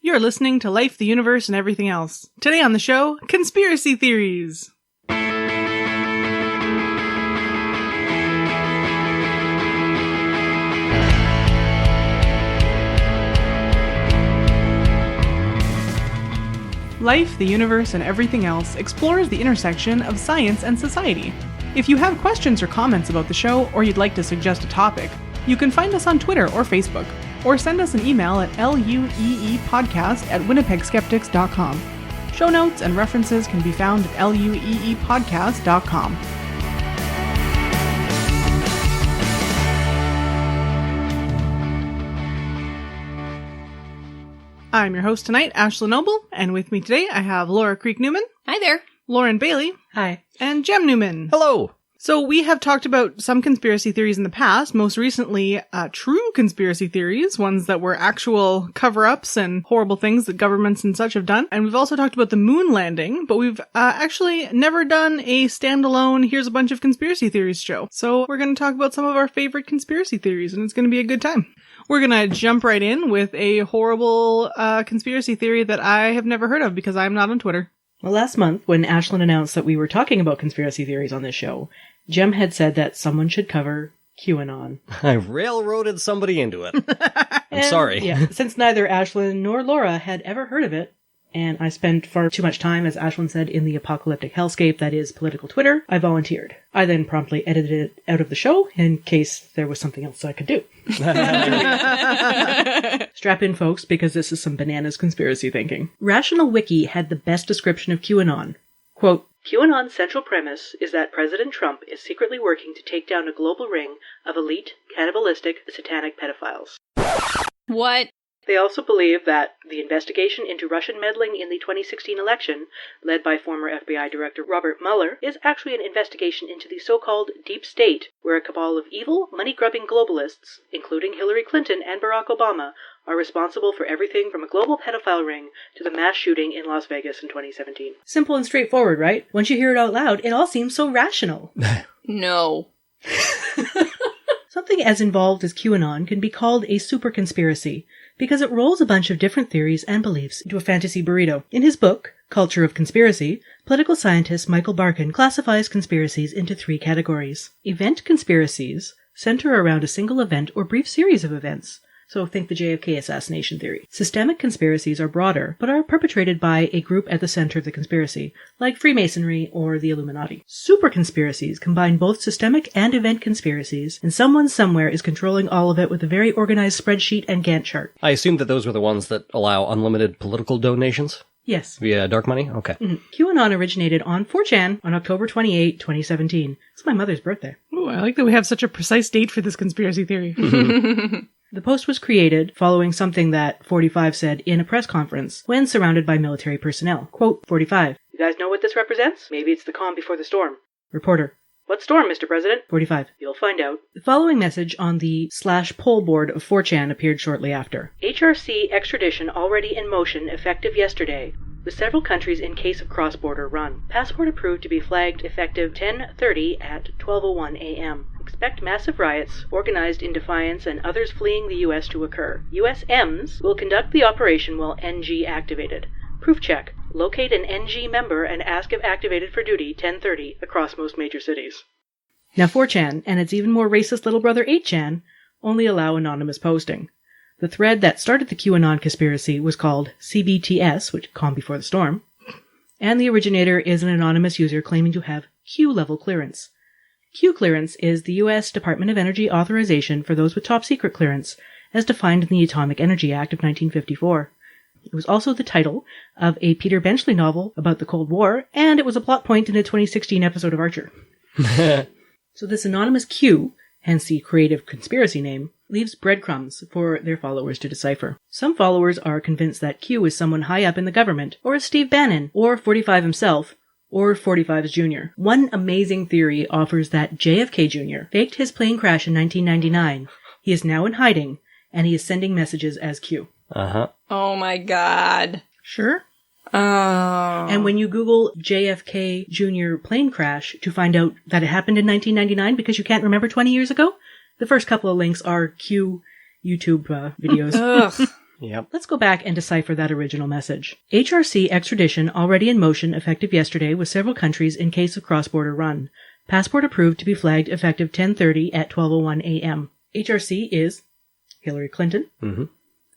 You're listening to Life, the Universe, and Everything Else. Today on the show, Conspiracy Theories. Life, the Universe, and Everything Else explores the intersection of science and society. If you have questions or comments about the show, or you'd like to suggest a topic, you can find us on Twitter or Facebook, or send us an email at lueepodcast@winnipegskeptics.com. Show notes and references can be found at lueepodcast.com. I'm your host tonight, Ashlyn Noble, and with me today I have Laura Creek Newman. Hi there. Lauren Bailey. Hi. And Jem Newman. Hello. So we have talked about some conspiracy theories in the past, most recently true conspiracy theories, ones that were actual cover-ups and horrible things that governments and such have done. And we've also talked about the moon landing, but we've actually never done a standalone, here's a bunch of conspiracy theories show. So we're going to talk about some of our favorite conspiracy theories, and it's going to be a good time. We're going to jump right in with a horrible conspiracy theory that I have never heard of because I'm not on Twitter. Well, last month, when Ashlyn announced that we were talking about conspiracy theories on this show, Jem had said that someone should cover QAnon. I railroaded somebody into it. I'm sorry. Yeah, since neither Ashlyn nor Laura had ever heard of it, and I spent far too much time, as Ashlyn said, in the apocalyptic hellscape that is political Twitter, I volunteered. I then promptly edited it out of the show in case there was something else I could do. Strap in, folks, because this is some bananas conspiracy thinking. Rational Wiki had the best description of QAnon. Quote, QAnon's central premise is that President Trump is secretly working to take down a global ring of elite, cannibalistic, satanic pedophiles. What? They also believe that the investigation into Russian meddling in the 2016 election, led by former FBI Director Robert Mueller, is actually an investigation into the so-called deep state, where a cabal of evil, money-grubbing globalists, including Hillary Clinton and Barack Obama, are responsible for everything from a global pedophile ring to the mass shooting in Las Vegas in 2017. Simple and straightforward, right? Once you hear it out loud, it all seems so rational. No. Something as involved as QAnon can be called a super conspiracy, because it rolls a bunch of different theories and beliefs into a fantasy burrito. In his book, Culture of Conspiracy, political scientist Michael Barkin classifies conspiracies into 3 categories. Event conspiracies center around a single event or brief series of events. So think the JFK assassination theory. Systemic conspiracies are broader, but are perpetrated by a group at the center of the conspiracy, like Freemasonry or the Illuminati. Super conspiracies combine both systemic and event conspiracies, and someone somewhere is controlling all of it with a very organized spreadsheet and Gantt chart. I assumed that those were the ones that allow unlimited political donations? Yes. Via dark money? Okay. Mm-hmm. QAnon originated on 4chan on October 28, 2017. It's my mother's birthday. Ooh, I like that we have such a precise date for this conspiracy theory. The post was created following something that 45 said in a press conference when surrounded by military personnel. Quote, 45. You guys know what this represents? Maybe it's the calm before the storm. Reporter. What storm, Mr. President? 45. You'll find out. The following message on the /poll board of 4chan appeared shortly after. HRC extradition already in motion effective yesterday, with several countries in case of cross-border run. Passport approved to be flagged effective 10:30 at 12:01 a.m. Expect massive riots, organized in defiance and others fleeing the U.S. to occur. USMs will conduct the operation while NG activated. Proof check. Locate an NG member and ask if activated for duty 10:30 across most major cities. Now 4chan, and its even more racist little brother 8chan, only allow anonymous posting. The thread that started the QAnon conspiracy was called CBTS, which Calm Before the Storm, and the originator is an anonymous user claiming to have Q-level clearance. Q clearance is the U.S. Department of Energy authorization for those with top-secret clearance, as defined in the Atomic Energy Act of 1954. It was also the title of a Peter Benchley novel about the Cold War, and it was a plot point in a 2016 episode of Archer. So this anonymous Q, hence the creative conspiracy name, leaves breadcrumbs for their followers to decipher. Some followers are convinced that Q is someone high up in the government, or is Steve Bannon, or 45 himself, or 45's Jr. One amazing theory offers that JFK Jr. faked his plane crash in 1999. He is now in hiding, and he is sending messages as Q. Uh-huh. Oh my god. Sure. Oh. And when you Google JFK Jr. plane crash to find out that it happened in 1999 because you can't remember 20 years ago, the first couple of links are Q YouTube videos. Ugh. Yep. Let's go back and decipher that original message. HRC extradition already in motion effective yesterday with several countries in case of cross-border run. Passport approved to be flagged effective 10:30 at 12:01 a.m. HRC is Hillary Clinton. Mm-hmm.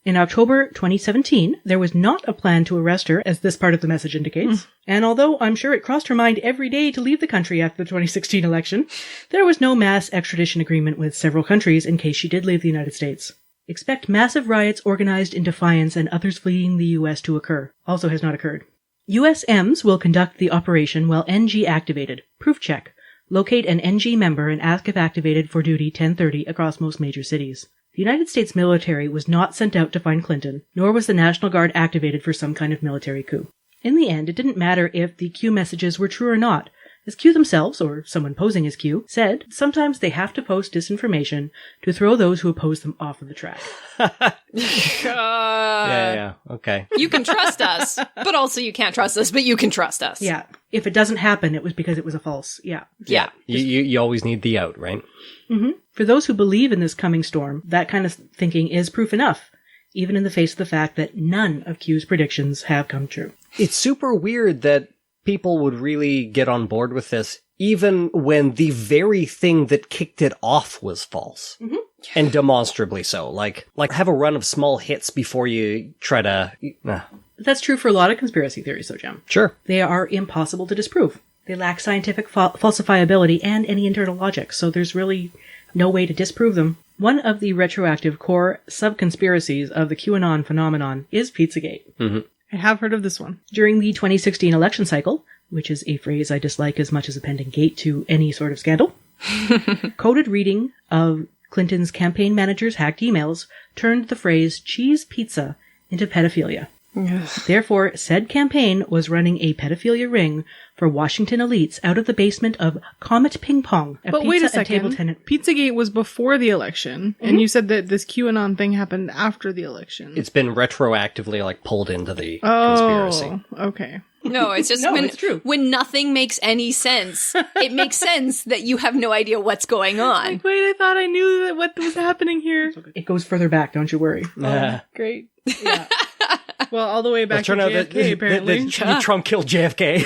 In October 2017, there was not a plan to arrest her, as this part of the message indicates. And although I'm sure it crossed her mind every day to leave the country after the 2016 election, there was no mass extradition agreement with several countries in case she did leave the United States. Expect massive riots organized in defiance and others fleeing the U.S. to occur. Also has not occurred. USMs will conduct the operation while NG activated. Proof check. Locate an NG member and ask if activated for duty 10:30 across most major cities. The United States military was not sent out to find Clinton, nor was the National Guard activated for some kind of military coup. In the end, it didn't matter if the Q messages were true or not. As Q themselves, or someone posing as Q, said, sometimes they have to post disinformation to throw those who oppose them off of the track. Yeah, okay. You can trust us, but also you can't trust us, but you can trust us. Yeah. If it doesn't happen, it was because it was a false. Yeah. Yeah. You always need the out, right? Mm-hmm. For those who believe in this coming storm, that kind of thinking is proof enough, even in the face of the fact that none of Q's predictions have come true. It's super weird that people would really get on board with this, even when the very thing that kicked it off was false. Mm-hmm. And demonstrably so. Like have a run of small hits before you try to... That's true for a lot of conspiracy theories, though, Jim. Sure. They are impossible to disprove. They lack scientific falsifiability and any internal logic, so there's really no way to disprove them. One of the retroactive core sub-conspiracies of the QAnon phenomenon is Pizzagate. Mm-hmm. I have heard of this one. During the 2016 election cycle, which is a phrase I dislike as much as appending gate to any sort of scandal, coded reading of Clinton's campaign manager's hacked emails turned the phrase cheese pizza into pedophilia. Therefore, said campaign was running a pedophilia ring for Washington elites out of the basement of Comet Ping Pong, But wait a second. Pizzagate was before the election, and you said that this QAnon thing happened after the election. It's been retroactively pulled into the conspiracy. Okay. No, it's just it's true. When nothing makes any sense, it makes sense that you have no idea what's going on. Like, wait, I thought I knew that what was happening here. It goes further back, don't you worry. Great. Yeah. Well, all the way back to Turn out JFK, apparently. that Trump killed JFK.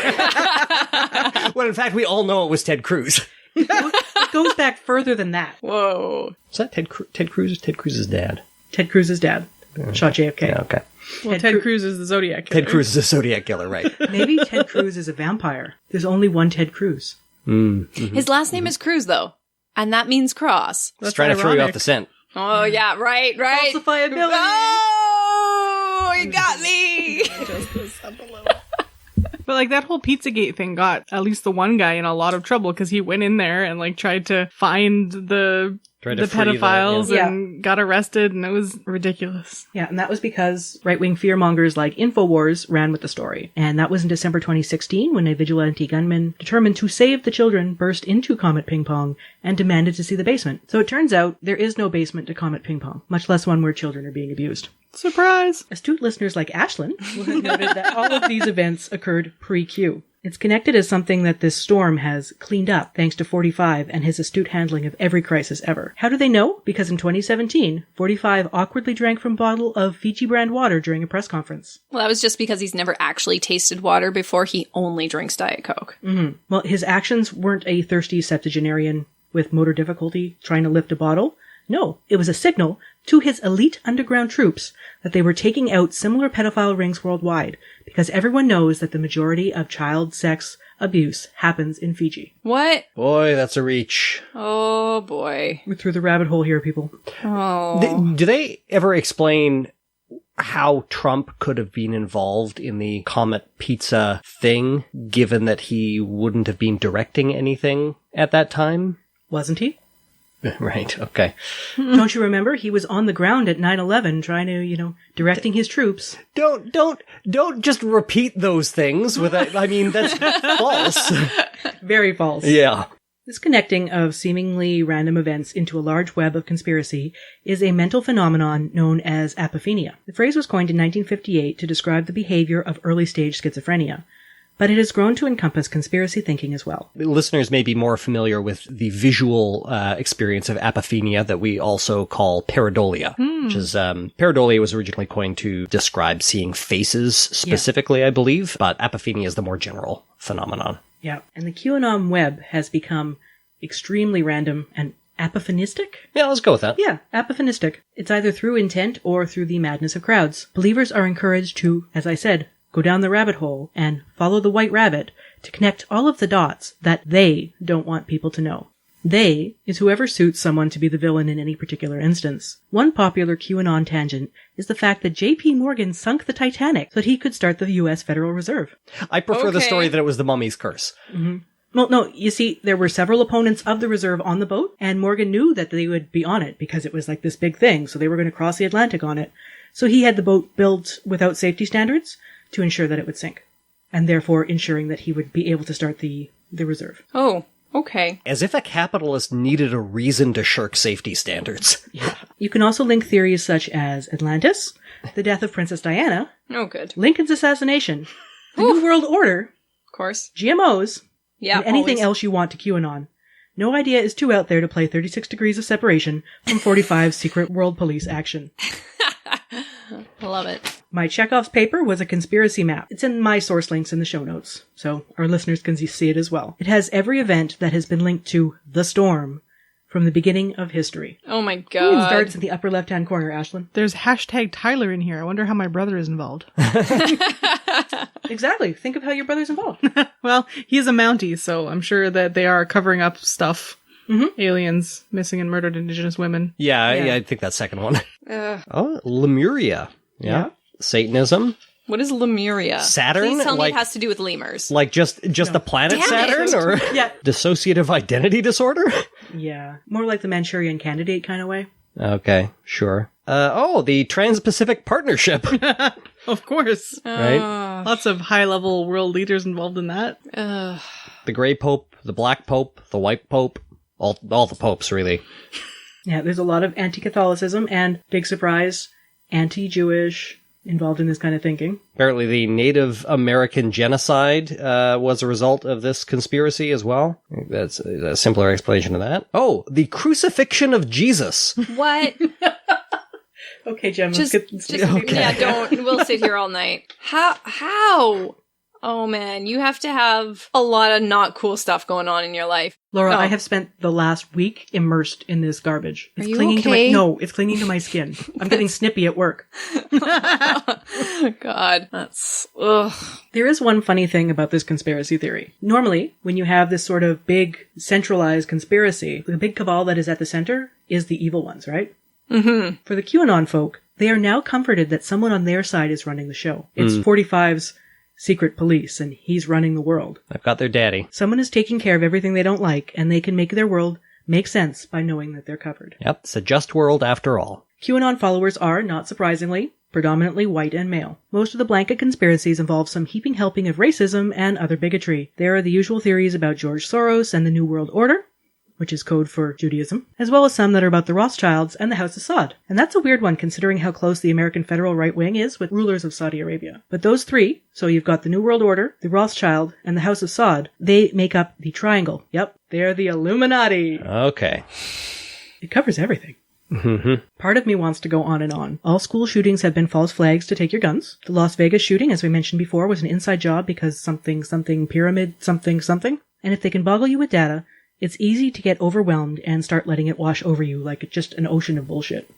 When in fact we all know it was Ted Cruz. It goes back further than that. Whoa. Is that Ted Cruz? Ted Cruz's dad. Ted Cruz's dad shot JFK. Yeah, okay. Well, Ted Cruz is the Zodiac killer. Ted Cruz is a Zodiac killer, right? Maybe Ted Cruz is a vampire. There's only one Ted Cruz. Mm-hmm. His last name is Cruz, though. And that means cross. Just trying to throw you off the scent. Oh, yeah, right. Falsifiability. Oh, you got me. But that whole Pizzagate thing got at least the one guy in a lot of trouble because he went in there and tried to find the pedophiles and got arrested, and it was ridiculous. Yeah, and that was because right-wing fearmongers like InfoWars ran with the story. And that was in December 2016 when a vigilante gunman determined to save the children burst into Comet Ping Pong and demanded to see the basement. So it turns out there is no basement to Comet Ping Pong, much less one where children are being abused. Surprise! Astute listeners like Ashlyn will have noted that all of these events occurred pre-Q. It's connected as something that this storm has cleaned up thanks to 45 and his astute handling of every crisis ever. How do they know? Because in 2017, 45 awkwardly drank from a bottle of Fiji brand water during a press conference. Well, that was just because he's never actually tasted water before. He only drinks Diet Coke. Mm-hmm. Well, his actions weren't a thirsty septuagenarian with motor difficulty trying to lift a bottle. No, it was a signal to his elite underground troops that they were taking out similar pedophile rings worldwide, because everyone knows that the majority of child sex abuse happens in Fiji. What? Boy, that's a reach. Oh, boy. We're through the rabbit hole here, people. Oh. Do they ever explain how Trump could have been involved in the Comet Pizza thing, given that he wouldn't have been directing anything at that time? Wasn't he? Right, okay. Don't you remember? He was on the ground at 9/11 trying to, directing his troops. Don't just repeat those things without, that's false. Very false. Yeah. This connecting of seemingly random events into a large web of conspiracy is a mental phenomenon known as apophenia. The phrase was coined in 1958 to describe the behavior of early-stage schizophrenia. but it has grown to encompass conspiracy thinking as well. Listeners may be more familiar with the visual experience of apophenia that we also call pareidolia, which is, pareidolia was originally coined to describe seeing faces specifically, I believe, but apophenia is the more general phenomenon. Yeah, and the QAnon web has become extremely random and apophonistic? Yeah, let's go with that. Yeah, apophonistic. It's either through intent or through the madness of crowds. Believers are encouraged to, as I said, go down the rabbit hole and follow the white rabbit to connect all of the dots that they don't want people to know. They is whoever suits someone to be the villain in any particular instance. One popular QAnon tangent is the fact that J.P. Morgan sunk the Titanic so that he could start the U.S. Federal Reserve. I prefer the story that it was the mummy's curse. Mm-hmm. Well, no, you see, there were several opponents of the reserve on the boat, and Morgan knew that they would be on it because it was like this big thing, so they were going to cross the Atlantic on it. So he had the boat built without safety standards to ensure that it would sink, and therefore ensuring that he would be able to start the reserve. Oh, okay. As if a capitalist needed a reason to shirk safety standards. Yeah. You can also link theories such as Atlantis, the death of Princess Diana, Oh, good. Lincoln's assassination, the New World Order, Of course. GMOs, Yeah, and anything always. else you want to QAnon. No idea is too out there to play 36 Degrees of Separation from 45's Secret World Police action. I love it. My Chekhov's paper was a conspiracy map. It's in my source links in the show notes, so our listeners can see it as well. It has every event that has been linked to the storm from the beginning of history. Oh my It god. starts in the upper left-hand corner, Ashlyn. There's hashtag Tyler in here. I wonder how my brother is involved. Exactly. Think of how your brother's involved. Well, he's a Mountie, so I'm sure that they are covering up stuff. Mm-hmm. Aliens, missing and murdered Indigenous women. Yeah, Yeah. I think that second one. Ugh. Oh, Lemuria. Yeah. Satanism. What is Lemuria? Saturn? Please tell me Like- it has to do with lemurs. Like just the planet Damn Saturn? it. Or Yeah. dissociative identity disorder? Yeah. More like the Manchurian Candidate kind of way. Okay, sure. The Trans-Pacific Partnership. Of course. Right? Lots of high-level world leaders involved in that. The Grey Pope, the Black Pope, the White Pope. All the popes, really. Yeah, there's a lot of anti-Catholicism and, big surprise, anti-Jewish involved in this kind of thinking. Apparently the Native American genocide was a result of this conspiracy as well. That's a simpler explanation of that. Oh, the Crucifixion of Jesus. What? Okay, Jem, Just, let's get Okay. yeah, don't. We'll sit here all night. How? Oh man, you have to have a lot of not cool stuff going on in your life. Laura, Oh. I have spent the last week immersed in this garbage. It's Are you clinging okay? it's clinging to my skin. I'm getting snippy at work. God, that's ugh. There is one funny thing about this conspiracy theory. Normally, when you have this sort of big, centralized conspiracy, the big cabal that is at the center is the evil ones, right? Mm-hmm. For the QAnon folk, they are now comforted that someone on their side is running the show. It's 45's secret police, and he's running the world. I've got their daddy. Someone is taking care of everything they don't like, and they can make their world make sense by knowing that they're covered. Yep, it's a just world after all. QAnon followers are, not surprisingly, predominantly white and male. Most of the blanket conspiracies involve some heaping helping of racism and other bigotry. There are the usual theories about George Soros and the New World Order, which is code for Judaism, as well as some that are about the Rothschilds and the House of Saud. And that's a weird one considering how close the American federal right wing is with rulers of Saudi Arabia. But those three, so you've got the New World Order, the Rothschild, and the House of Saud, they make up the triangle. Yep, they're the Illuminati. Okay. It covers everything. Mm-hmm. Part of me wants to go on and on. All school shootings have been false flags to take your guns. The Las Vegas shooting, as we mentioned before, was an inside job because something pyramid something. And if they can boggle you with data, it's easy to get overwhelmed and start letting it wash over you like just an ocean of bullshit.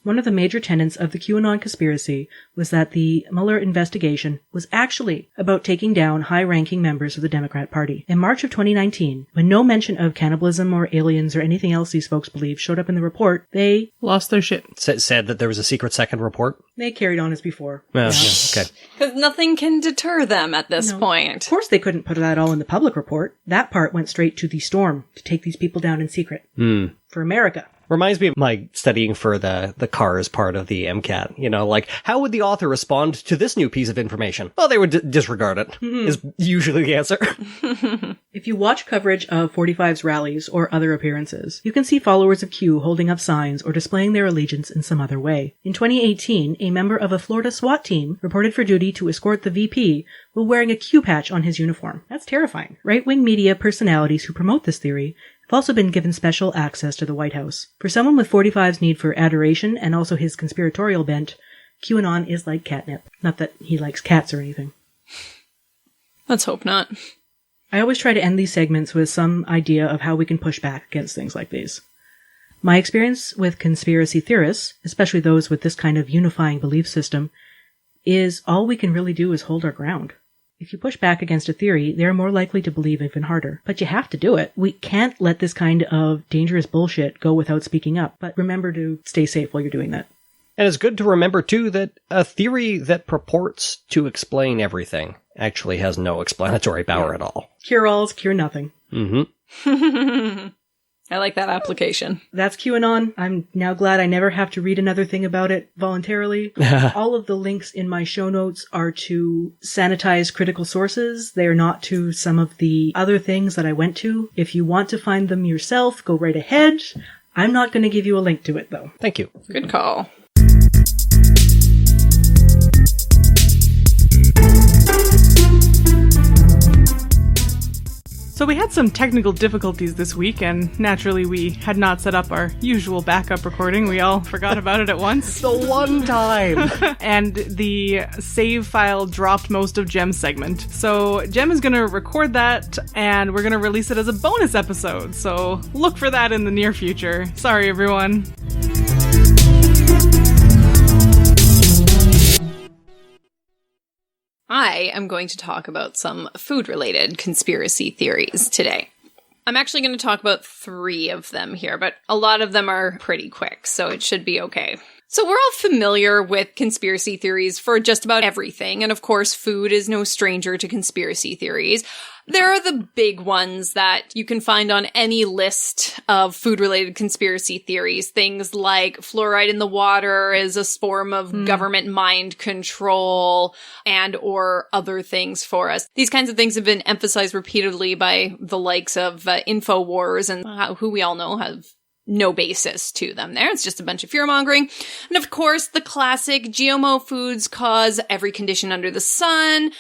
One of the major tenets of the QAnon conspiracy was that the Mueller investigation was actually about taking down high-ranking members of the Democrat Party. In March of 2019, when no mention of cannibalism or aliens or anything else these folks believe showed up in the report, they Lost their shit. Said that there was a secret second report. carried on as before. Oh, Yeah. yeah, okay. Because nothing can deter them at this No. point. Of course they couldn't put that all in the public report. That part went straight to the storm to take these people down in secret. For America. Reminds me of my studying for the cars part of the MCAT. You know, like, how would the author respond to this new piece of information? Well, they would disregard it, is usually the answer. If you watch coverage of 45's rallies or other appearances, you can see followers of Q holding up signs or displaying their allegiance in some other way. In 2018, a member of a Florida SWAT team reported for duty to escort the VP while wearing a Q patch on his uniform. That's terrifying. Right-wing media personalities who promote this theory have also been given special access to the White House. For someone with 45's need for adoration and also his conspiratorial bent, QAnon is like catnip. Not that he likes cats or anything. Let's hope not. I always try to end these segments with some idea of how we can push back against things like these. My experience with conspiracy theorists, especially those with this kind of unifying belief system, is all we can really do is hold our ground. If you push back against a theory, they are more likely to believe even harder. But you have to do it. We can't let this kind of dangerous bullshit go without speaking up. But remember to stay safe while you're doing that. And it's good to remember, too, that a theory that purports to explain everything actually has no explanatory power at all. Cure-alls, cure nothing. Mm-hmm. I like that application. That's QAnon. I'm now glad I never have to read another thing about it voluntarily. All of the links in my show notes are to sanitized critical sources. They are not to some of the other things that I went to. If you want to find them yourself, go right ahead. I'm not going to give you a link to it, though. Thank you. Good call. So we had some technical difficulties this week, and naturally we had not set up our usual backup recording. We all forgot about it at once. The one time! And the save file dropped most of Jem's segment. So Jem is going to record that, and we're going to release it as a bonus episode. So look for that in the near future. Sorry, everyone. I am going to talk about some food-related conspiracy theories today. I'm actually going to talk about 3 of them here, but a lot of them are pretty quick, so it should be okay. So we're all familiar with conspiracy theories for just about everything, and of course food is no stranger to conspiracy theories. There are the big ones that you can find on any list of food-related conspiracy theories. Things like fluoride in the water is a form of government mind control and or other things for us. These kinds of things have been emphasized repeatedly by the likes of InfoWars and who we all know have no basis to them there. It's just a bunch of fear-mongering. And of course, the classic GMO foods cause every condition under the sun.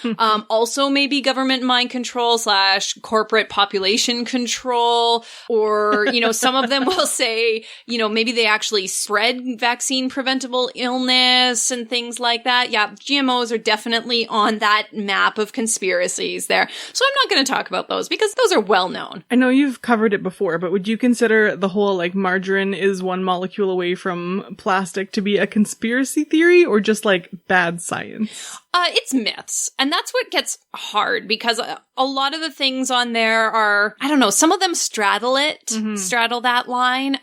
Also maybe government mind control / corporate population control. Or, some of them will say, maybe they actually spread vaccine preventable illness and things like that. Yeah, GMOs are definitely on that map of conspiracies there. So I'm not going to talk about those because those are well known. I know you've covered it before, but would you consider the whole, margarine is one molecule away from plastic to be a conspiracy theory, or just, bad science? It's myths. And that's what gets hard, because a lot of the things on there are, I don't know, some of them straddle that line.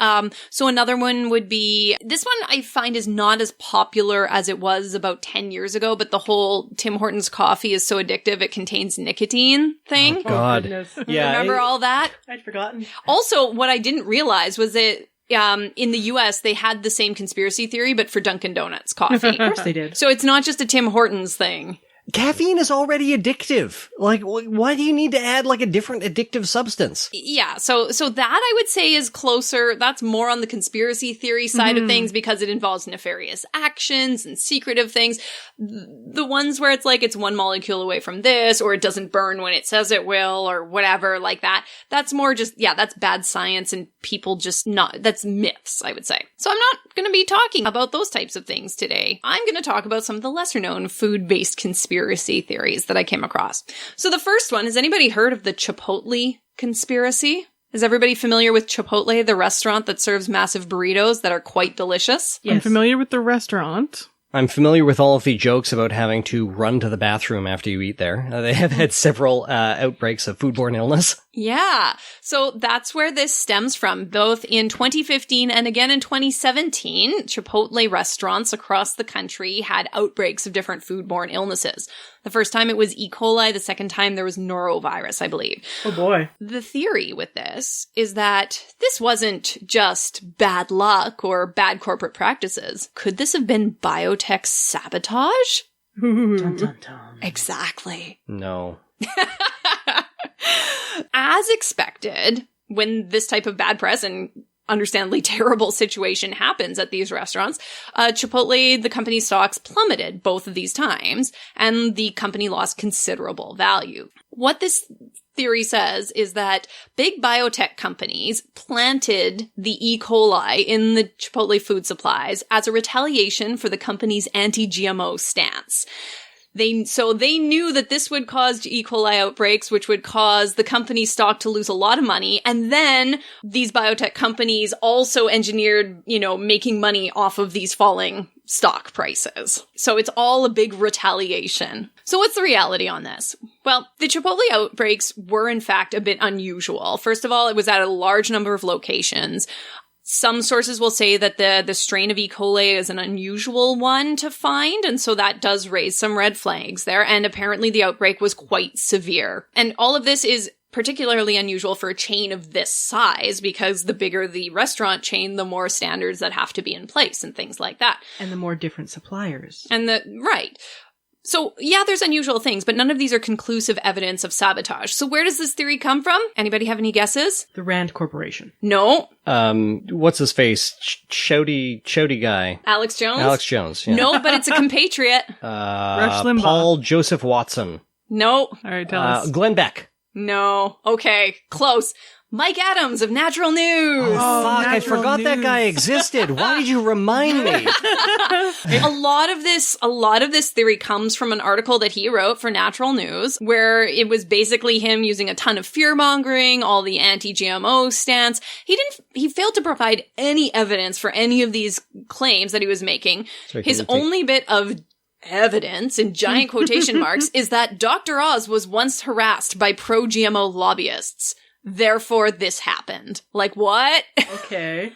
So another one would be, this one I find is not as popular as it was about 10 years ago, but the whole Tim Hortons coffee is so addictive it contains nicotine thing. Oh, God. Yeah. Remember all that? I'd forgotten. Also, what I didn't realize was that in the US, they had the same conspiracy theory, but for Dunkin' Donuts coffee. Of course they did. So it's not just a Tim Hortons thing. Caffeine is already addictive. Why do you need to add a different addictive substance? Yeah, so that I would say is closer. That's more on the conspiracy theory side of things because it involves nefarious actions and secretive things. The ones where it's one molecule away from this, or it doesn't burn when it says it will, or whatever like that. That's more just, that's bad science and people just that's myths, I would say. So I'm not going to be talking about those types of things today. I'm going to talk about some of the lesser known food-based conspiracy theories that I came across. So the first one, has anybody heard of the Chipotle Conspiracy? Is everybody familiar with Chipotle, the restaurant that serves massive burritos that are quite delicious? Yes. I'm familiar with the restaurant. I'm familiar with all of the jokes about having to run to the bathroom after you eat there. They have had several outbreaks of foodborne illness. Yeah. So that's where this stems from. Both in 2015 and again in 2017, Chipotle restaurants across the country had outbreaks of different foodborne illnesses. The first time it was E. coli. The second time there was norovirus, I believe. Oh boy. The theory with this is that this wasn't just bad luck or bad corporate practices. Could this have been biotech sabotage? Dun, dun, dun. Exactly. No. As expected, when this type of bad press and understandably terrible situation happens at these restaurants, Chipotle, the company's stocks plummeted both of these times, and the company lost considerable value. What this theory says is that big biotech companies planted the E. coli in the Chipotle food supplies as a retaliation for the company's anti-GMO stance. They knew that this would cause E. coli outbreaks, which would cause the company's stock to lose a lot of money. And then these biotech companies also engineered, making money off of these falling stock prices. So it's all a big retaliation. So what's the reality on this? Well, the Chipotle outbreaks were in fact a bit unusual. First of all, it was at a large number of locations. Some sources will say that the strain of E. coli is an unusual one to find, and so that does raise some red flags there, and apparently the outbreak was quite severe. And all of this is particularly unusual for a chain of this size, because the bigger the restaurant chain, the more standards that have to be in place and things like that. And the more different suppliers. Right. So, yeah, there's unusual things, but none of these are conclusive evidence of sabotage. So where does this theory come from? Anybody have any guesses? The Rand Corporation. No. What's his face? Chody guy. Alex Jones? Alex Jones, yeah. No, but it's a compatriot. Rush Limbaugh. Paul Joseph Watson. No. All right, tell us. Glenn Beck. No. Okay, close. Mike Adams of Natural News. Oh, fuck, I Natural forgot that News. guy existed. Why did you remind me? A lot of this theory comes from an article that he wrote for Natural News, where it was basically him using a ton of fear-mongering, all the anti-GMO stance. He failed to provide any evidence for any of these claims that he was making. So His only bit of evidence, in giant quotation marks, is that Dr. Oz was once harassed by pro-GMO lobbyists. Therefore, this happened. Like, what? Okay.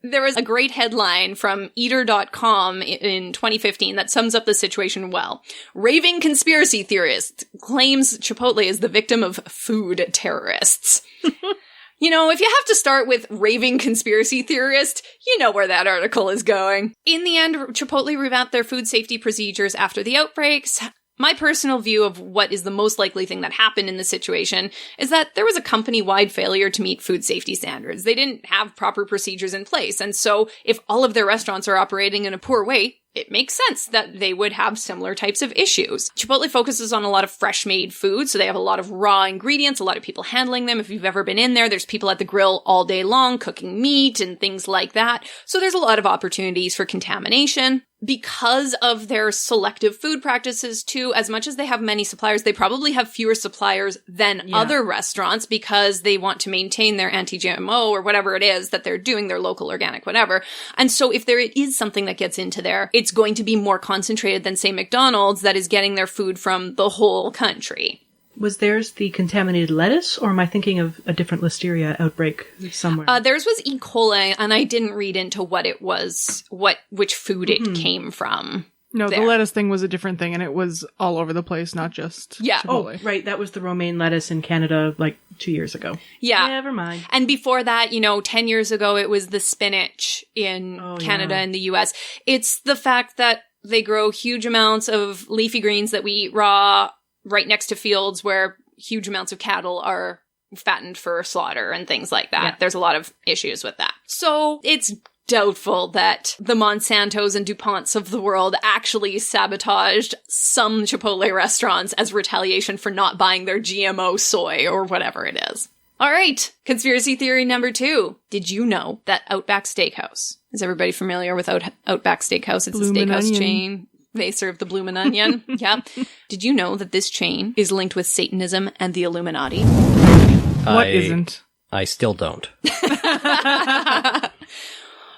There was a great headline from Eater.com in 2015 that sums up the situation well. Raving conspiracy theorist claims Chipotle is the victim of food terrorists. If you have to start with raving conspiracy theorist, you know where that article is going. In the end, Chipotle revamped their food safety procedures after the outbreaks. My personal view of what is the most likely thing that happened in this situation is that there was a company-wide failure to meet food safety standards. They didn't have proper procedures in place. And so if all of their restaurants are operating in a poor way, it makes sense that they would have similar types of issues. Chipotle focuses on a lot of fresh-made food, so they have a lot of raw ingredients, a lot of people handling them. If you've ever been in there, there's people at the grill all day long cooking meat and things like that. So there's a lot of opportunities for contamination. Because of their selective food practices too, as much as they have many suppliers, they probably have fewer suppliers than other restaurants because they want to maintain their anti-GMO or whatever it is that they're doing, their local organic, whatever. And so if there is something that gets into there, it's going to be more concentrated than, say, McDonald's that is getting their food from the whole country. Was theirs the contaminated lettuce, or am I thinking of a different listeria outbreak somewhere? Theirs was E. coli, and I didn't read into what it was, which food it came from. No, there. the lettuce thing was a different thing, and it was all over the place, not just Chipotle. Oh, right. That was the romaine lettuce in Canada, 2 years ago. Yeah. Never mind. And before that, 10 years ago, it was the spinach in Canada and the US. It's the fact that they grow huge amounts of leafy greens that we eat raw right next to fields where huge amounts of cattle are fattened for slaughter and things like that. Yeah. There's a lot of issues with that. So it's doubtful that the Monsantos and DuPonts of the world actually sabotaged some Chipotle restaurants as retaliation for not buying their GMO soy or whatever it is. All right, conspiracy theory number 2. Did you know that Outback Steakhouse, is everybody familiar with Outback Steakhouse? It's Bloomin' a steakhouse Onion. chain. They serve the bloomin' onion. Yeah. Did you know that this chain is linked with Satanism and the Illuminati? What isn't? I still don't.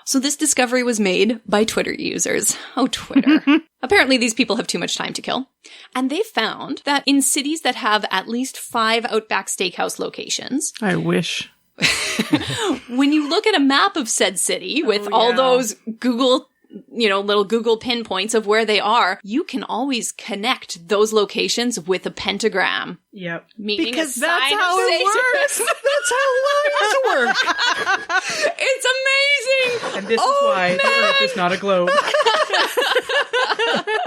So this discovery was made by Twitter users. Oh, Twitter. Apparently these people have too much time to kill. And they found that in cities that have at least 5 Outback Steakhouse locations, I wish. when you look at a map of said city with all those Google little Google pinpoints of where they are, you can always connect those locations with a pentagram. Yep. Meaning Because a that's sign how of it Satan. works. That's how lives work. It's amazing. And this is why the Earth is not a globe.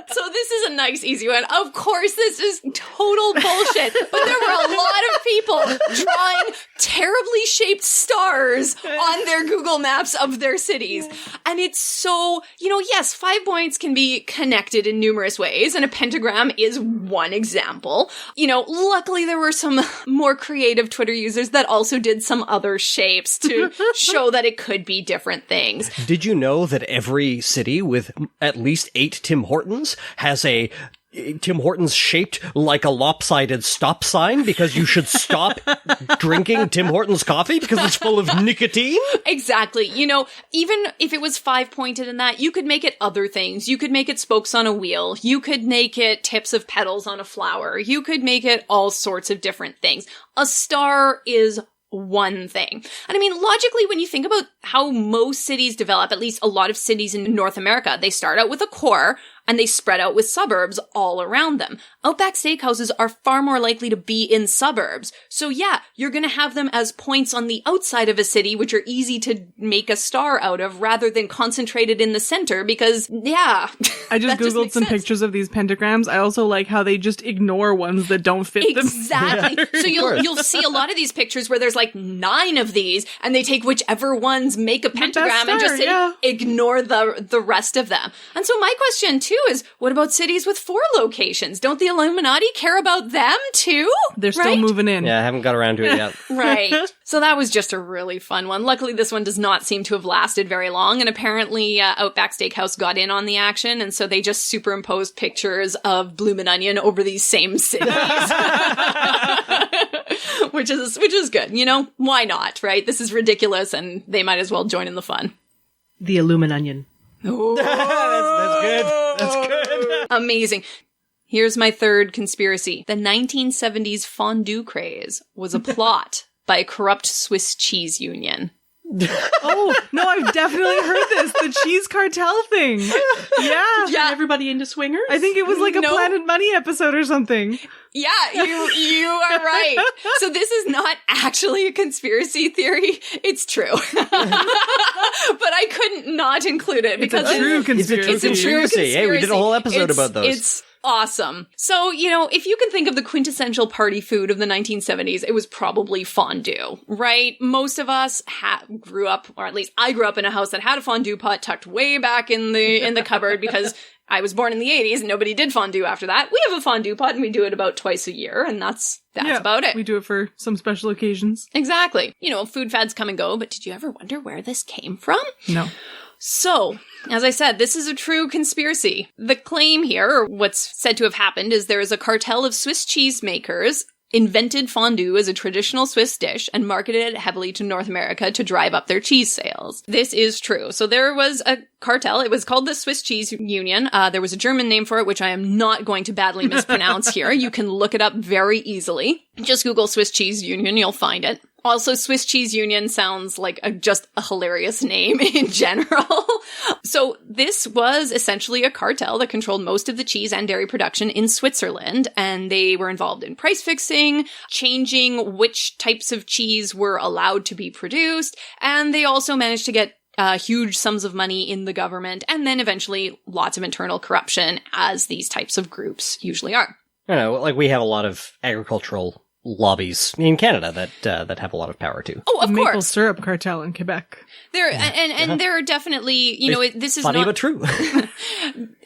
So this is a nice, easy one. Of course, this is total bullshit, but there were a lot of people drawing terribly shaped stars on their Google Maps of their cities. And it's so, yes, 5 points can be connected in numerous ways, and a pentagram is one example. Luckily there were some more creative Twitter users that also did some other shapes to show that it could be different things. Did you know that every city with at least 8 Tim Hortons has a Tim Hortons shaped like a lopsided stop sign because you should stop drinking Tim Hortons coffee because it's full of nicotine? Exactly. Even if it was 5-pointed in that, you could make it other things. You could make it spokes on a wheel. You could make it tips of petals on a flower. You could make it all sorts of different things. A star is one thing. And I mean, logically, when you think about how most cities develop, at least a lot of cities in North America, they start out with a core and they spread out with suburbs all around them. Outback steakhouses are far more likely to be in suburbs. So yeah, you're going to have them as points on the outside of a city, which are easy to make a star out of rather than concentrated in the center because, yeah. I just Googled some pictures of these pentagrams. I also like how they just ignore ones that don't fit them. Exactly. So you'll see a lot of these pictures where there's like 9 of these and they take whichever ones make a pentagram and just say, ignore the rest of them. And so my question too is, what about cities with 4 locations? Don't the Illuminati care about them too? They're still moving in. Yeah, I haven't got around to it yet. Right. So that was just a really fun one. Luckily, this one does not seem to have lasted very long. And apparently Outback Steakhouse got in on the action. And so they just superimposed pictures of Bloomin' Onion over these same cities. which is good. Why not, right? This is ridiculous and they might as well join in the fun. The Illumin-Onion. Oh. That's good. That's good. Amazing. Here's my third conspiracy. The 1970s fondue craze was a plot by a corrupt Swiss cheese union. Oh, no, I've definitely heard this. The cheese cartel thing. Yeah. Yeah. Everybody into swingers? I think it was like a Planet Money episode or something. Yeah, you are right. So this is not actually a conspiracy theory. It's true. But I couldn't not include it because it's a true conspiracy. It's a true conspiracy. Hey, we did a whole episode about those. It's awesome. So, if you can think of the quintessential party food of the 1970s, it was probably fondue, right? Most of us grew up, or at least I grew up in a house that had a fondue pot tucked way back in the cupboard because I was born in the 80s and nobody did fondue after that. We have a fondue pot and we do it about twice a year and that's about it. We do it for some special occasions. Exactly. Food fads come and go, but did you ever wonder where this came from? No. So, as I said, this is a true conspiracy. The claim here, or what's said to have happened, is there is a cartel of Swiss cheesemakers invented fondue as a traditional Swiss dish and marketed it heavily to North America to drive up their cheese sales. This is true. So there was a cartel. It was called the Swiss Cheese Union. There was a German name for it, which I am not going to badly mispronounce here. You can look it up very easily. Just Google Swiss Cheese Union. You'll find it. Also, Swiss Cheese Union sounds like just a hilarious name in general. So this was essentially a cartel that controlled most of the cheese and dairy production in Switzerland, and they were involved in price fixing, changing which types of cheese were allowed to be produced, and they also managed to get huge sums of money in the government, and then eventually lots of internal corruption, as these types of groups usually are. Like we have a lot of agricultural lobbies in Canada that have a lot lot of power too. Oh, of course. Maple syrup cartel in Quebec. There and there are definitely, this is funny not but true.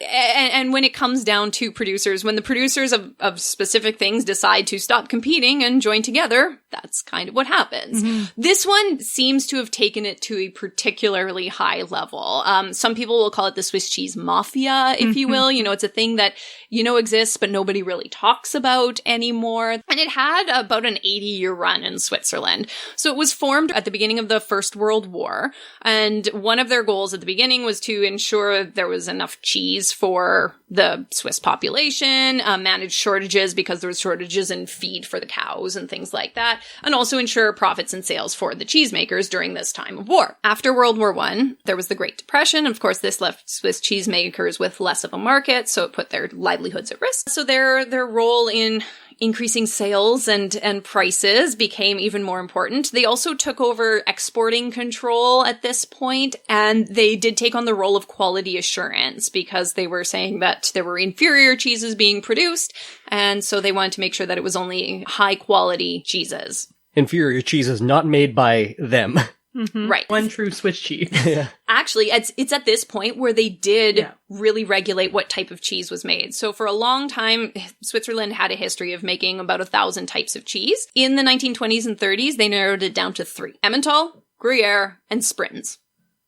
and when it comes down to producers, when the producers of specific things decide to stop competing and join together, that's kind of what happens. Mm-hmm. This one seems to have taken it to a particularly high level. Some people will call it the Swiss cheese mafia, if you will. It's a thing that exists, but nobody really talks about anymore. And it had had about an 80-year run in Switzerland. So it was formed at the beginning of the First World War. And one of their goals at the beginning was to ensure there was enough cheese for the Swiss population, manage shortages because there was shortages in feed for the cows and things like that, and also ensure profits and sales for the cheesemakers during this time of war. After World War I, there was the Great Depression. Of course, this left Swiss cheesemakers with less of a market, so it put their livelihoods at risk. So their role in increasing sales and prices became even more important. They also took over exporting control at this point, and they did take on the role of quality assurance because they were saying that there were inferior cheeses being produced, and so they wanted to make sure that it was only high quality cheeses. Inferior cheeses not made by them. Mm-hmm. Right. One true Swiss cheese. Yeah. Actually, it's at this point where they did really regulate what type of cheese was made. So for a long time, Switzerland had a history of making about 1,000 types of cheese. In the 1920s and 30s, they narrowed it down to 3. Emmental, Gruyere, and Sprins.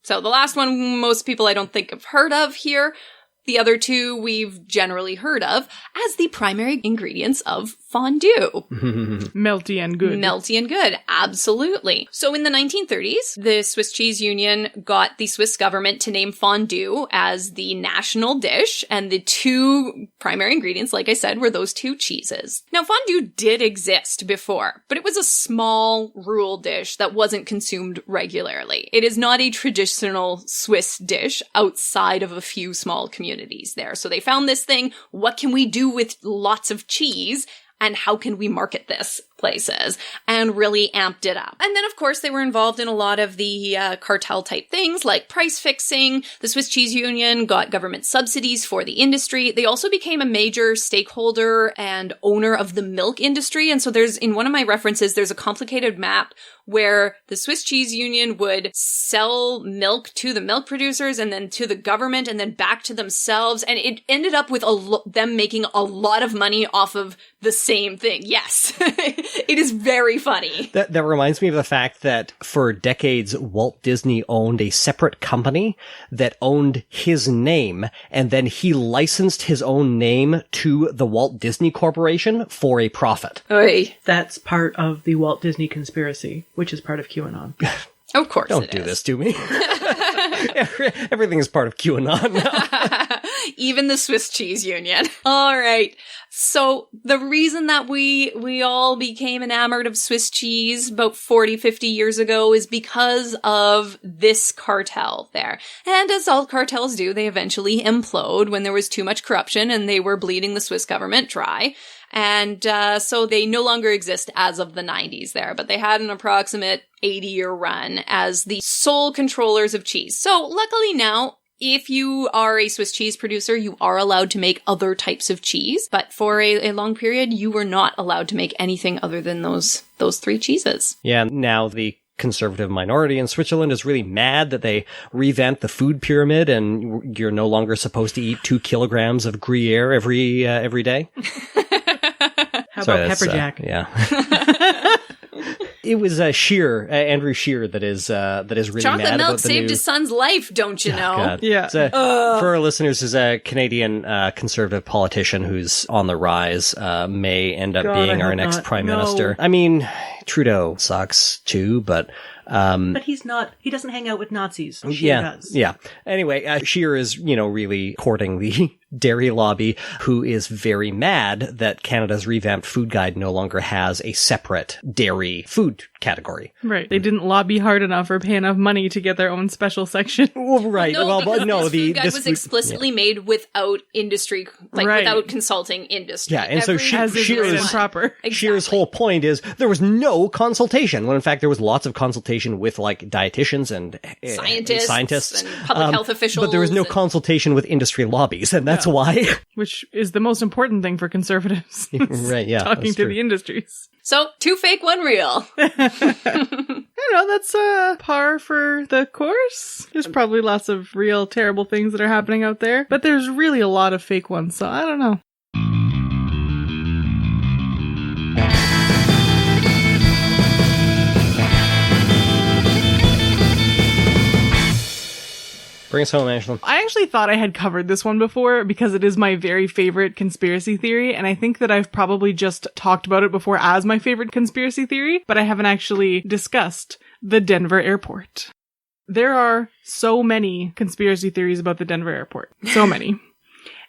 So the last one, most people I don't think have heard of here. The other 2 we've generally heard of as the primary ingredients of fondue. Melty and good. Melty and good, absolutely. So in the 1930s, the Swiss Cheese Union got the Swiss government to name fondue as the national dish, and the 2 primary ingredients, like I said, were those 2 cheeses. Now, fondue did exist before, but it was a small rural dish that wasn't consumed regularly. It is not a traditional Swiss dish outside of a few small communities there. So they found this thing, what can we do with lots of cheese? And how can we market this places, and really amped it up. And then, of course, they were involved in a lot of the cartel type things like price fixing. The Swiss Cheese Union got government subsidies for the industry. They also became a major stakeholder and owner of the milk industry. And so in one of my references, there's a complicated map where the Swiss Cheese Union would sell milk to the milk producers and then to the government and then back to themselves. And it ended up with them making a lot of money off of the same thing. Yes. It is very funny. That reminds me of the fact that for decades, Walt Disney owned a separate company that owned his name, and then he licensed his own name to the Walt Disney Corporation for a profit. Oy. That's part of the Walt Disney Conspiracy, which is part of QAnon. Of course Don't do this to me. Everything is part of QAnon now. Even the Swiss Cheese Union. All right. So the reason that we all became enamored of Swiss cheese about 40, 50 years ago is because of this cartel there. And as all cartels do, they eventually implode when there was too much corruption and they were bleeding the Swiss government dry. And so they no longer exist as of the 90s there, but they had an approximate 80-year run as the sole controllers of cheese. So luckily now, if you are a Swiss cheese producer, you are allowed to make other types of cheese. But for a long period, you were not allowed to make anything other than those 3 cheeses. Yeah, now the conservative minority in Switzerland is really mad that they revamped the food pyramid and you're no longer supposed to eat 2 kilograms of Gruyere every day. How about pepper jack? Yeah. It was Andrew Scheer that is really Chocolate mad milk about the saved new... his son's life, don't you know? God. Yeah. For our listeners, is a Canadian conservative politician who's on the rise, may end up being our next prime minister. I mean, Trudeau sucks too, but he's not. He doesn't hang out with Nazis. Scheer does. Yeah. Anyway, Scheer is, really courting the dairy lobby, who is very mad that Canada's revamped food guide no longer has a separate dairy food category. Right. They didn't lobby hard enough or pay enough money to get their own special section. Well, right. No, Well, no, this food guide was explicitly made without industry, without consulting industry. Yeah, and so Scheer's improper. Exactly. Scheer's whole point is there was no consultation. When in fact there was lots of consultation with dietitians and scientists and public health officials, but there was no consultation with industry lobbies, and that's why. Which is the most important thing for conservatives. Right? Yeah, talking to the industries. So 2 fake, 1 real. That's par for the course. There's probably lots of real terrible things that are happening out there, but there's really a lot of fake ones, so I don't know. Bring us home, Ashlyn. I actually thought I had covered this one before because it is my very favorite conspiracy theory, and I think that I've probably just talked about it before as my favorite conspiracy theory, but I haven't actually discussed the Denver airport. There are so many conspiracy theories about the Denver airport. So many.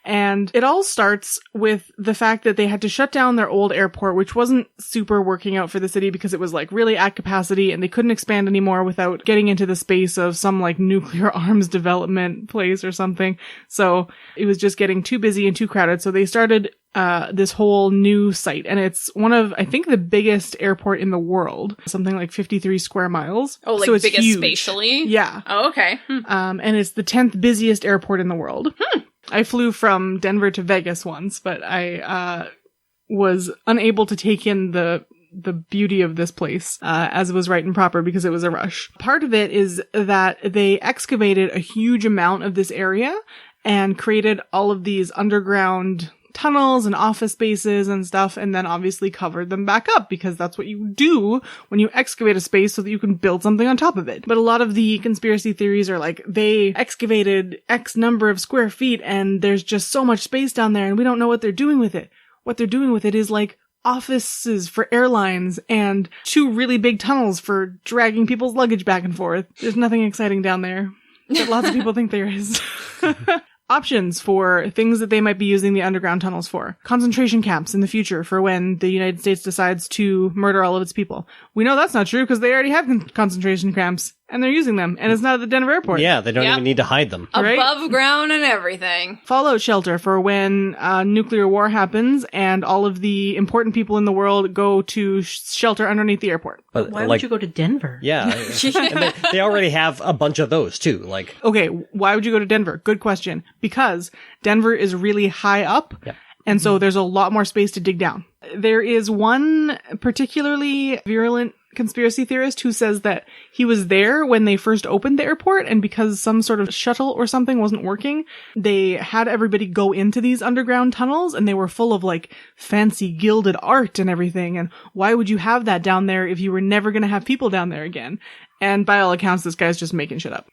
And it all starts with the fact that they had to shut down their old airport, which wasn't super working out for the city because it was like really at capacity and they couldn't expand anymore without getting into the space of some like nuclear arms development place or something. So it was just getting too busy and too crowded. So they started this whole new site, and it's one of, I think, the biggest airport in the world, something like 53 square miles. Oh, like so it's biggest huge. spatially? Yeah. Oh, okay. And it's the 10th busiest airport in the world. I flew from Denver to Vegas once, but I was unable to take in the beauty of this place as it was right and proper because it was a rush. Part of it is that they excavated a huge amount of this area and created all of these underground tunnels and office spaces and stuff, and then obviously covered them back up because that's what you do when you excavate a space so that you can build something on top of it. But a lot of the conspiracy theories are like, they excavated X number of square feet and there's just so much space down there and we don't know what they're doing with it. What they're doing with it is like offices for airlines and 2 really big tunnels for dragging people's luggage back and forth. There's nothing exciting down there, but lots of people think there is. Options for things that they might be using the underground tunnels for. Concentration camps in the future for when the United States decides to murder all of its people. We know that's not true because they already have concentration camps and they're using them, and it's not at the Denver airport. Yeah, they don't even need to hide them. Right? Above ground and everything. Fallout shelter for when nuclear war happens and all of the important people in the world go to shelter underneath the airport. But Why would you go to Denver? Yeah. And they already have a bunch of those, too. Like, Okay, why would you go to Denver? Good question. Because Denver is really high up, and so there's a lot more space to dig down. There is one particularly virulent conspiracy theorist who says that he was there when they first opened the airport, and because some sort of shuttle or something wasn't working, they had everybody go into these underground tunnels, and they were full of like fancy gilded art and everything. And why would you have that down there if you were never going to have people down there again? And by all accounts, this guy's just making shit up.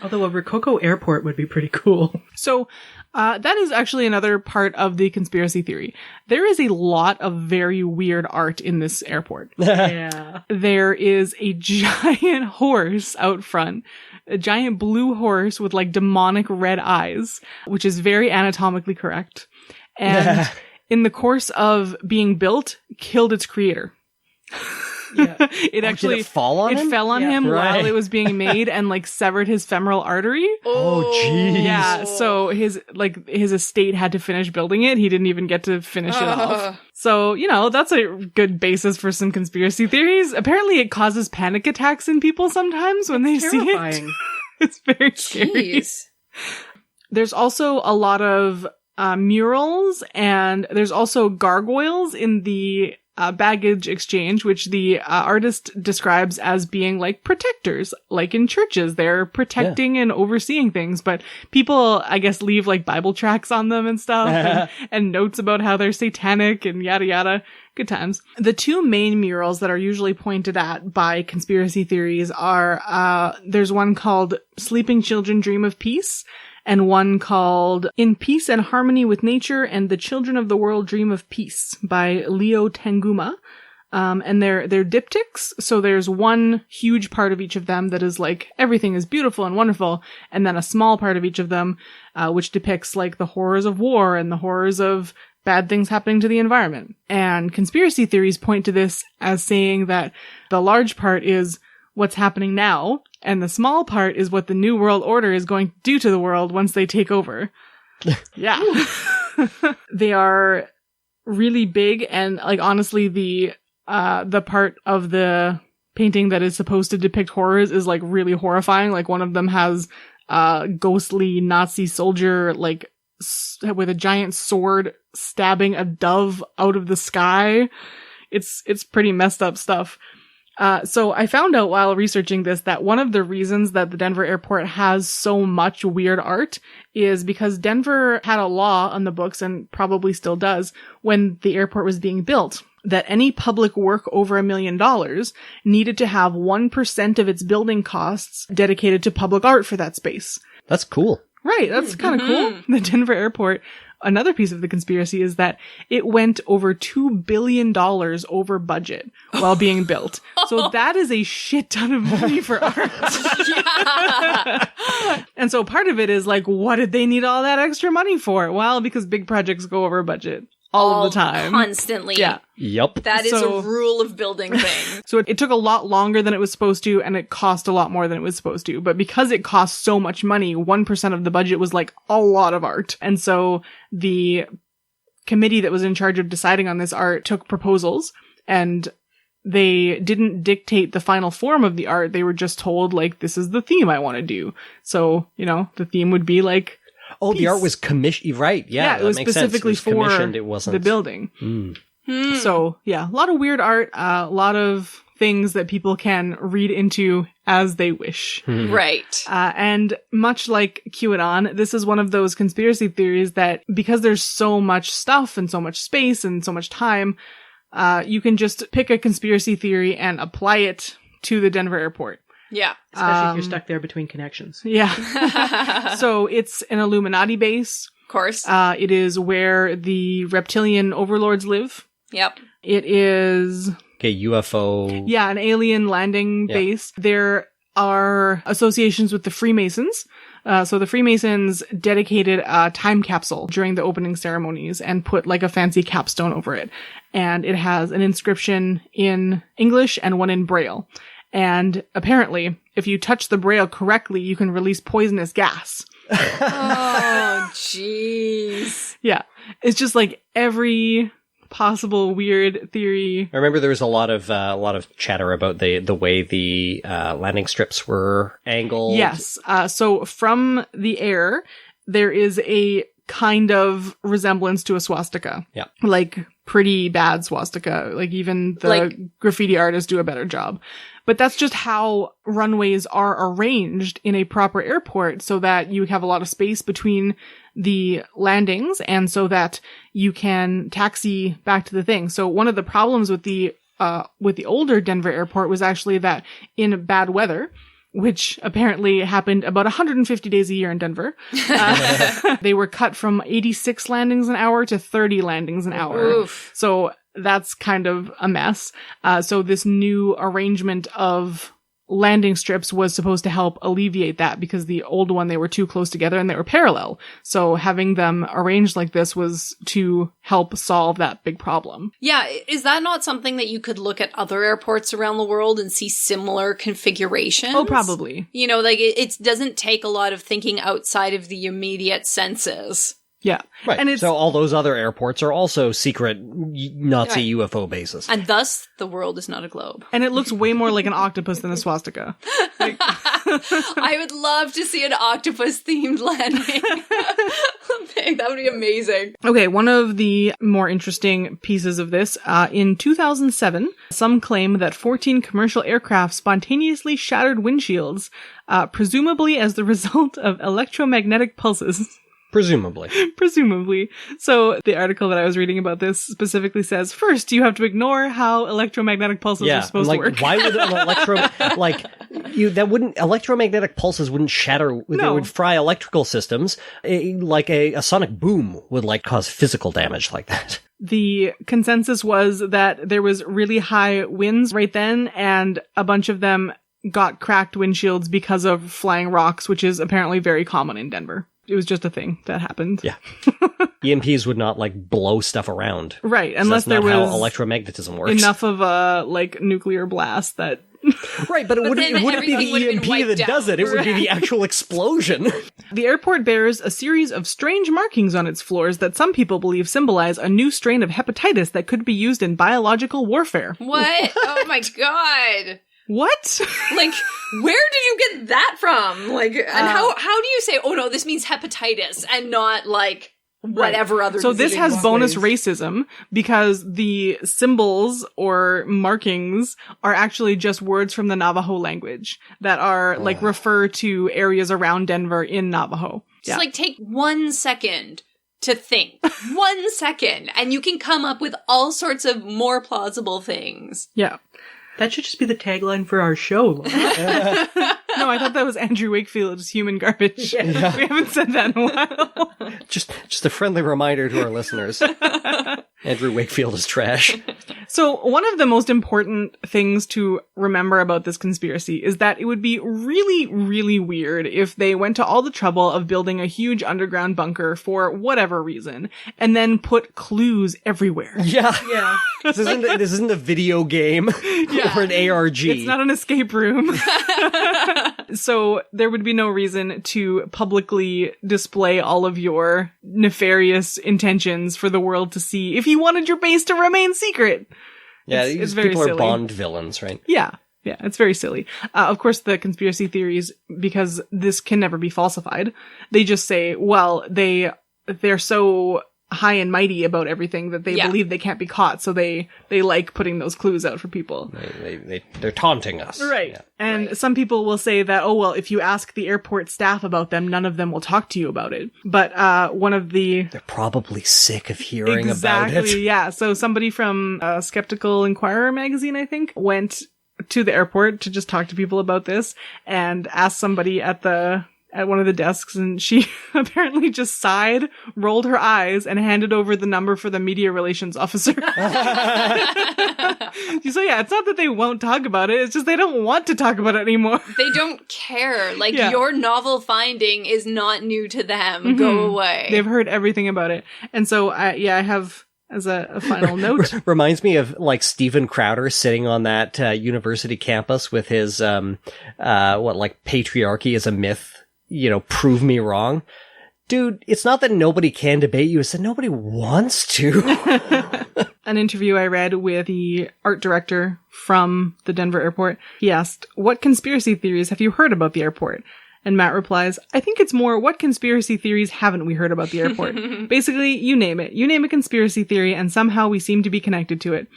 Although a Rococo airport would be pretty cool. So that is actually another part of the conspiracy theory. There is a lot of very weird art in this airport. Yeah. There is a giant horse out front, a giant blue horse with like demonic red eyes, which is very anatomically correct. And in the course of being built, killed its creator. Yeah. It actually did it fall on him? It fell on Yeah. him Right. while it was being made and like severed his femoral artery. oh, jeez. Yeah, so his estate had to finish building it. He didn't even get to finish it off. So, that's a good basis for some conspiracy theories. Apparently it causes panic attacks in people sometimes when they see it. Terrifying. It's very scary. Jeez. There's also a lot of murals, and there's also gargoyles in the baggage exchange, which the artist describes as being like protectors, like in churches. They're protecting and overseeing things, but people, I guess, leave like Bible tracts on them and stuff and notes about how they're satanic and yada yada. Good times. The 2 main murals that are usually pointed at by conspiracy theories are, there's one called Sleeping Children Dream of Peace, and one called In Peace and Harmony with Nature and the Children of the World Dream of Peace by Leo Tanguma. And they're diptychs, so there's one huge part of each of them that is like, everything is beautiful and wonderful, and then a small part of each of them, which depicts like the horrors of war and the horrors of bad things happening to the environment. And conspiracy theories point to this as saying that the large part is what's happening now, and the small part is what the New World Order is going to do to the world once they take over. Yeah. They are really big, and like honestly the part of the painting that is supposed to depict horrors is like really horrifying. Like one of them has a ghostly Nazi soldier like with a giant sword stabbing a dove out of the sky. It's pretty messed up stuff. So I found out while researching this that one of the reasons that the Denver airport has so much weird art is because Denver had a law on the books, and probably still does, when the airport was being built, that any public work over $1 million needed to have 1% of its building costs dedicated to public art for that space. That's cool. Right, that's kind of cool. The Denver airport, another piece of the conspiracy is that it went over $2 billion over budget while being built. So that is a shit ton of money for art. And so part of it is like, what did they need all that extra money for? Well, because big projects go over budget. All of the time. Constantly. Yeah. Yep. That is a rule of building thing. So it took a lot longer than it was supposed to, and it cost a lot more than it was supposed to. But because it cost so much money, 1% of the budget was like a lot of art. And so the committee that was in charge of deciding on this art took proposals, and they didn't dictate the final form of the art. They were just told, like, this is the theme I want to do. So, you know, the theme would be like, oh, the art was commissioned. Right. Yeah. it was specifically sense. It was commissioned. for it wasn't the building. So, yeah, a lot of weird art, a lot of things that people can read into as they wish. Right. And much like QAnon, this is one of those conspiracy theories that, because there's so much stuff and so much space and so much time, you can just pick a conspiracy theory and apply it to the Denver airport. Yeah. Especially if you're stuck there between connections. Yeah. So it's an Illuminati base. Of course. It is where the reptilian overlords live. Yep. It is... Okay, UFO. Yeah, an alien landing base. There are associations with the Freemasons. So the Freemasons dedicated a time capsule during the opening ceremonies and put like a fancy capstone over it. And it has an inscription in English and one in Braille. And apparently, if you touch the Braille correctly, you can release poisonous gas. Oh, jeez. Yeah. It's just like every possible weird theory. I remember there was a lot of chatter about the way the landing strips were angled. Yes. So from the air, there is a kind of resemblance to a swastika. Yeah. Like pretty bad swastika. Like even the graffiti artists do a better job. But that's just how runways are arranged in a proper airport so that you have a lot of space between the landings and so that you can taxi back to the thing. So one of the problems with the older Denver airport was actually that in bad weather, which apparently happened about 150 days a year in Denver, they were cut from 86 landings an hour to 30 landings an hour. Oof. So that's kind of a mess. So this new arrangement of landing strips was supposed to help alleviate that because the old one, they were too close together and they were parallel. So having them arranged like this was to help solve that big problem. Yeah. Is that not something that you could look at other airports around the world and see similar configurations? Oh, probably. You know, like it doesn't take a lot of thinking outside of the immediate senses. Yeah. Right. And so all those other airports are also secret Nazi UFO bases. And thus, the world is not a globe. And it looks way more like an octopus than a swastika. Like, I would love to see an octopus-themed landing. That would be amazing. Okay, one of the more interesting pieces of this, in 2007, some claim that 14 commercial aircraft spontaneously shattered windshields, presumably as the result of electromagnetic pulses. Presumably. Presumably. So the article that I was reading about this specifically says, first, you have to ignore how electromagnetic pulses are supposed to work. Why would an electromagnetic pulses wouldn't shatter, they would fry electrical systems. A sonic boom would cause physical damage like that. The consensus was that there was really high winds right then, and a bunch of them got cracked windshields because of flying rocks, which is apparently very common in Denver. It was just a thing that happened. Yeah. EMPs would not blow stuff around. Right, unless there was how electromagnetism works. Enough of a nuclear blast that Right, but it wouldn't be the EMP that does it. It would be the actual explosion. The airport bears a series of strange markings on its floors that some people believe symbolize a new strain of hepatitis that could be used in biological warfare. What? Oh my god. What? Where did you get that from? And how do you say, oh no, this means hepatitis and not whatever other So this has bonus ways. racism because the symbols or markings are actually just words from the Navajo language that are refer to areas around Denver in Navajo. Just take 1 second to think. 1 second. And you can come up with all sorts of more plausible things. Yeah. That should just be the tagline for our show, Laura. No, I thought that was Andrew Wakefield's human garbage. Yeah. We haven't said that in a while. Just a friendly reminder to our listeners. Andrew Wakefield is trash. So one of the most important things to remember about this conspiracy is that it would be really, really weird if they went to all the trouble of building a huge underground bunker for whatever reason and then put clues everywhere. Yeah. Yeah. This isn't a video game or an ARG. It's not an escape room. So there would be no reason to publicly display all of your nefarious intentions for the world to see if you wanted your base to remain secret. Yeah, it's these very people silly. are Bond villains, right? Yeah. Yeah, it's very silly. Of course, the conspiracy theories, because this can never be falsified, they just say, well, they're so high and mighty about everything that they believe they can't be caught, so they like putting those clues out for people. They're taunting us. Right. Yeah. And some people will say that, oh, well, if you ask the airport staff about them, none of them will talk to you about it. But one of the... They're probably sick of hearing about it. Yeah. So somebody from Skeptical Inquirer magazine, I think, went to the airport to just talk to people about this and asked somebody at one of the desks, and she apparently just sighed, rolled her eyes, and handed over the number for the media relations officer. So yeah, it's not that they won't talk about it, it's just they don't want to talk about it anymore. They don't care. Like, your novel finding is not new to them. Mm-hmm. Go away. They've heard everything about it. And so, I have... as a final note. Reminds me of like Steven Crowder sitting on that university campus with his, patriarchy is a myth, prove me wrong. Dude, it's not that nobody can debate you, it's that nobody wants to. An interview I read with the art director from the Denver airport, he asked, what conspiracy theories have you heard about the airport? And Matt replies, I think it's more, what conspiracy theories haven't we heard about the airport? Basically, you name it. You name a conspiracy theory, and somehow we seem to be connected to it.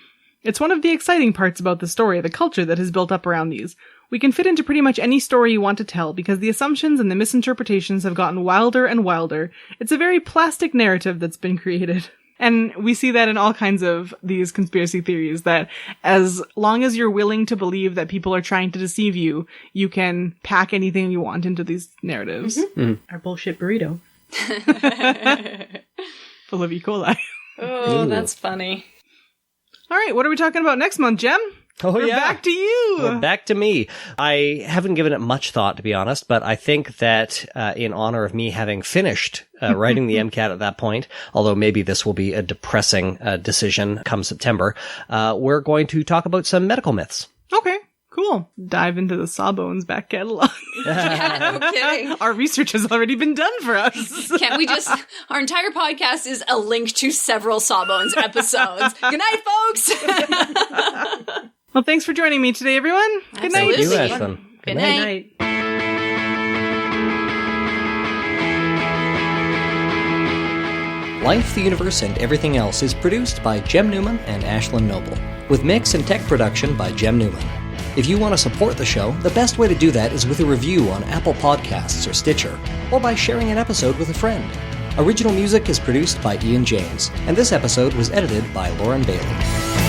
It's one of the exciting parts about the story, the culture that has built up around these. We can fit into pretty much any story you want to tell, because the assumptions and the misinterpretations have gotten wilder and wilder. It's a very plastic narrative that's been created. And we see that in all kinds of these conspiracy theories, that as long as you're willing to believe that people are trying to deceive you, you can pack anything you want into these narratives. Mm-hmm. Mm. Our bullshit burrito. Full of E. coli. Oh, that's funny. All right, what are we talking about next month, Jem? We're back to you. We're back to me. I haven't given it much thought, to be honest, but I think that in honor of me having finished writing the MCAT at that point, although maybe this will be a depressing decision come September, we're going to talk about some medical myths. Okay, cool. Dive into the Sawbones back catalog. Yeah, no kidding. Our research has already been done for us. Can't we just... Our entire podcast is a link to several Sawbones episodes. Good night, folks! Well, thanks for joining me today, everyone. Good night. Thank you, Ashlyn. Good night. Life, the Universe, and Everything Else is produced by Jem Newman and Ashlyn Noble, with mix and tech production by Jem Newman. If you want to support the show, the best way to do that is with a review on Apple Podcasts or Stitcher, or by sharing an episode with a friend. Original music is produced by Ian James, and this episode was edited by Lauren Bailey.